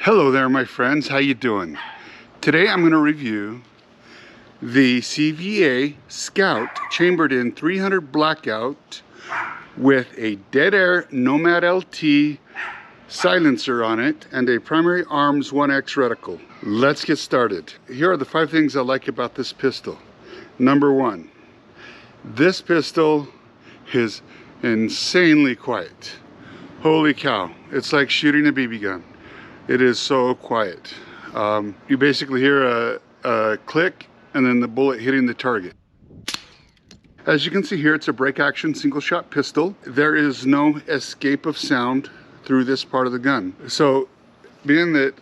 Hello there, my friends. How you doing? Today I'm going to review the CVA Scout chambered in 300 blackout with a dead air Nomad-LT silencer on it and a primary arms 1X reticle. Let's get started. Here are the 5 things I like about this pistol. Number 1, this pistol is insanely quiet. Holy cow, it's like shooting a BB gun. It is so quiet. You basically hear a click and then the bullet hitting the target. As you can see here, it's a break action single shot pistol. There is no escape of sound through this part of the gun. So being that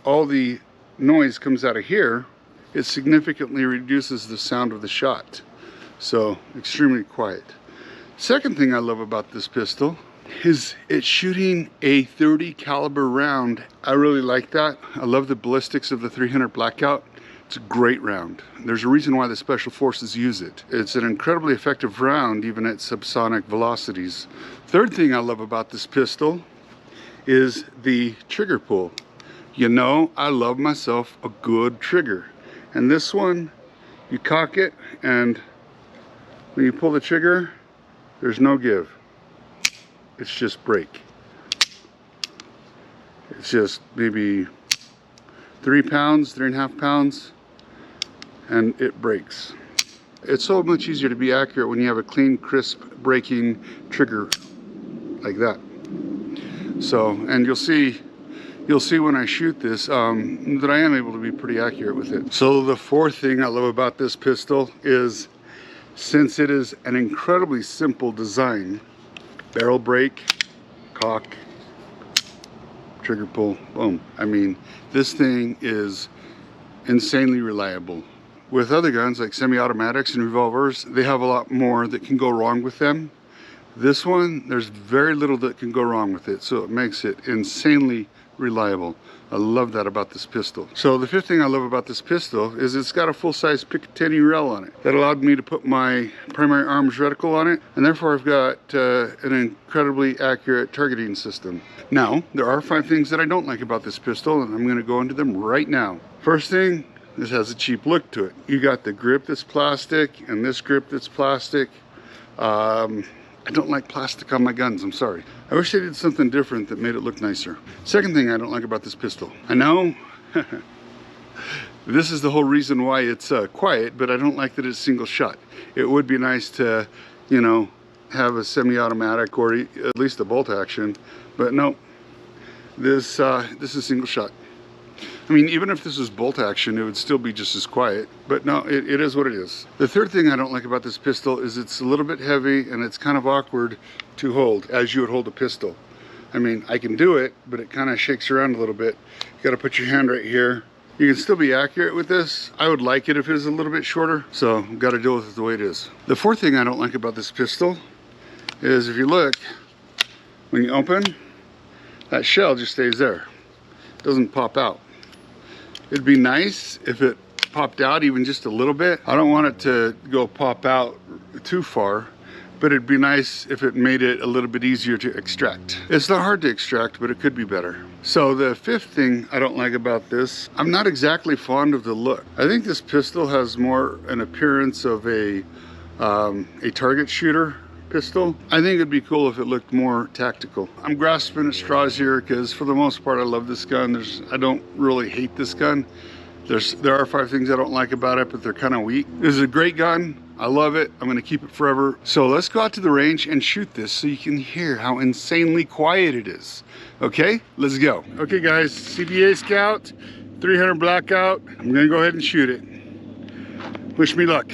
all the noise comes out of here, it significantly reduces the sound of the shot. So extremely quiet. Second thing I love about this pistol is it's shooting a 30 caliber round. I really like that. I love the ballistics of the 300 blackout. It's a great round. There's a reason why the special forces use it. It's an incredibly effective round even at subsonic velocities. Third thing I love about this pistol is the trigger pull. You know, I love myself a good trigger. And this one, you cock it and when you pull the trigger, there's no give. It's just break. It's just maybe 3 pounds, 3.5 pounds, and it breaks. It's so much easier to be accurate when you have a clean, crisp braking trigger like that. So, and you'll see when I shoot this that I am able to be pretty accurate with it. So the fourth thing I love about this pistol is, since it is an incredibly simple design, barrel break, cock, trigger pull, boom. I mean, this thing is insanely reliable. With other guns like semi-automatics and revolvers, they have a lot more that can go wrong with them. This one, there's very little that can go wrong with it, so it makes it insanely reliable. I love that about this pistol. So the fifth thing I love about this pistol is it's got a full-size Picatinny rail on it. That allowed me to put my primary arms reticle on it, and therefore I've got an incredibly accurate targeting system. Now, there are 5 things that I don't like about this pistol, and I'm going to go into them right now. First thing, this has a cheap look to it. You got the grip that's plastic, and this grip that's plastic. I don't like plastic on my guns, I'm sorry. I wish they did something different that made it look nicer. Second thing I don't like about this pistol. I know this is the whole reason why it's quiet, but I don't like that it's single shot. It would be nice to, you know, have a semi-automatic or at least a bolt action, but no, this is single shot. I mean, even if this was bolt action, it would still be just as quiet, but no, it is what it is. The third thing I don't like about this pistol is it's a little bit heavy and it's kind of awkward to hold as you would hold a pistol. I mean, I can do it, but it kind of shakes around a little bit. You got to put your hand right here. You can still be accurate with this. I would like it if it was a little bit shorter, so got to deal with it the way it is. The fourth thing I don't like about this pistol is if you look, when you open, that shell just stays there. It doesn't pop out. It'd be nice if it popped out even just a little bit. I don't want it to go pop out too far, but it'd be nice if it made it a little bit easier to extract. It's not hard to extract, but it could be better. So the fifth thing I don't like about this, I'm not exactly fond of the look. I think this pistol has more an appearance of a target shooter pistol. I think it'd be cool if it looked more tactical. I'm grasping at straws here because for the most part I love this gun. I don't really hate this gun. There are 5 things I don't like about it, but they're kind of weak. This is a great gun. I love it. I'm going to keep it forever. So let's go out to the range and shoot this so you can hear how insanely quiet it is. Okay, let's go. Okay guys, CVA Scout, 300 blackout. I'm going to go ahead and shoot it. Wish me luck.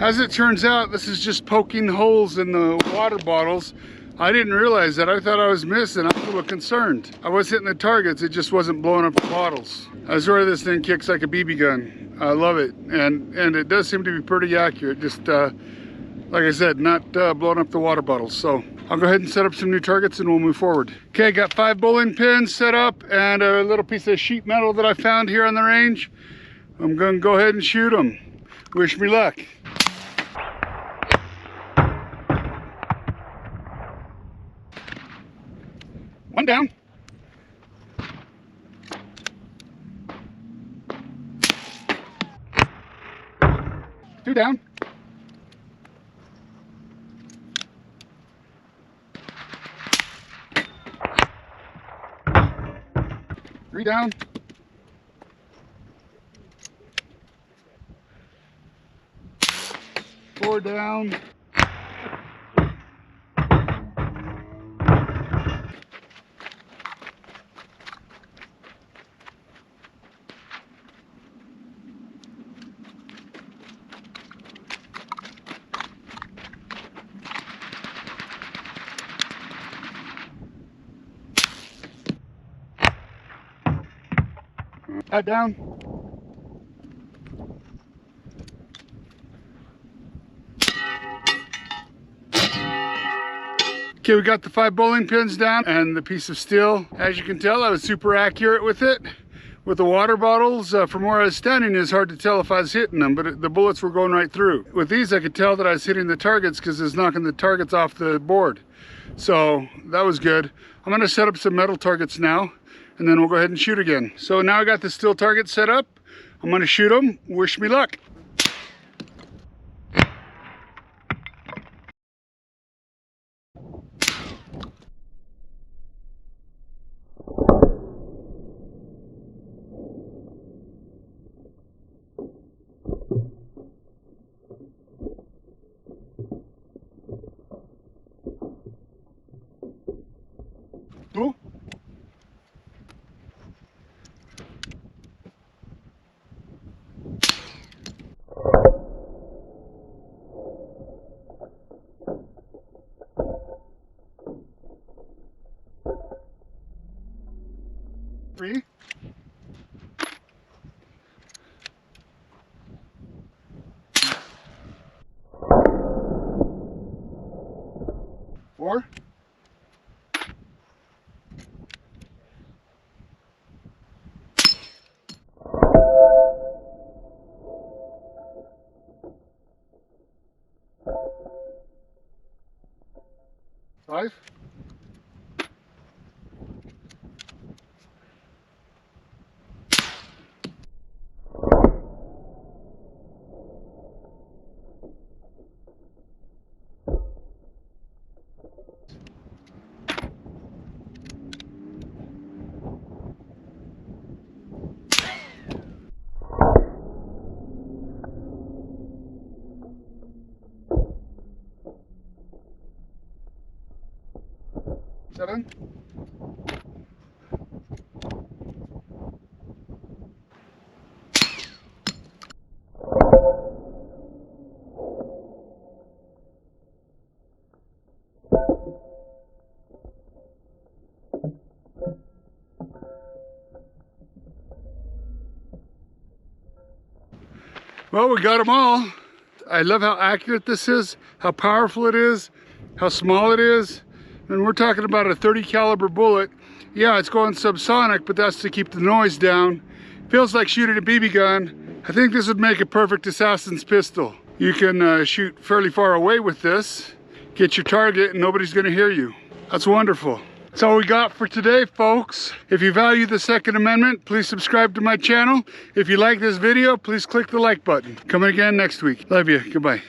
As it turns out, this is just poking holes in the water bottles. I didn't realize that. I thought I was missing. I was a little concerned. I was hitting the targets, it just wasn't blowing up the bottles. I swear this thing kicks like a BB gun. I love it, and it does seem to be pretty accurate. Just like I said, not blowing up the water bottles. So I'll go ahead and set up some new targets and we'll move forward. Okay, got 5 bowling pins set up and a little piece of sheet metal that I found here on the range. I'm gonna go ahead and shoot them. Wish me luck. One down. Two down. Three down. Four down. Head down. Okay, we got the 5 bowling pins down and the piece of steel. As you can tell, I was super accurate with it. With the water bottles, from where I was standing, it's hard to tell if I was hitting them, but the bullets were going right through. With these, I could tell that I was hitting the targets because it was knocking the targets off the board. So that was good. I'm gonna set up some metal targets now, and then we'll go ahead and shoot again. So now I got the steel target set up. I'm gonna shoot them. Wish me luck. Two. Three. Four. Five. Seven. Well, we got them all. I love how accurate this is, how powerful it is, how small it is. And we're talking about a 30 caliber bullet. Yeah, it's going subsonic, but that's to keep the noise down. Feels like shooting a BB gun. I think this would make a perfect assassin's pistol. You can shoot fairly far away with this, get your target, and nobody's gonna hear you. That's wonderful. That's all we got for today, folks. If you value the Second Amendment, please subscribe to my channel. If you like this video, please click the like button. Coming again next week. Love you. Goodbye.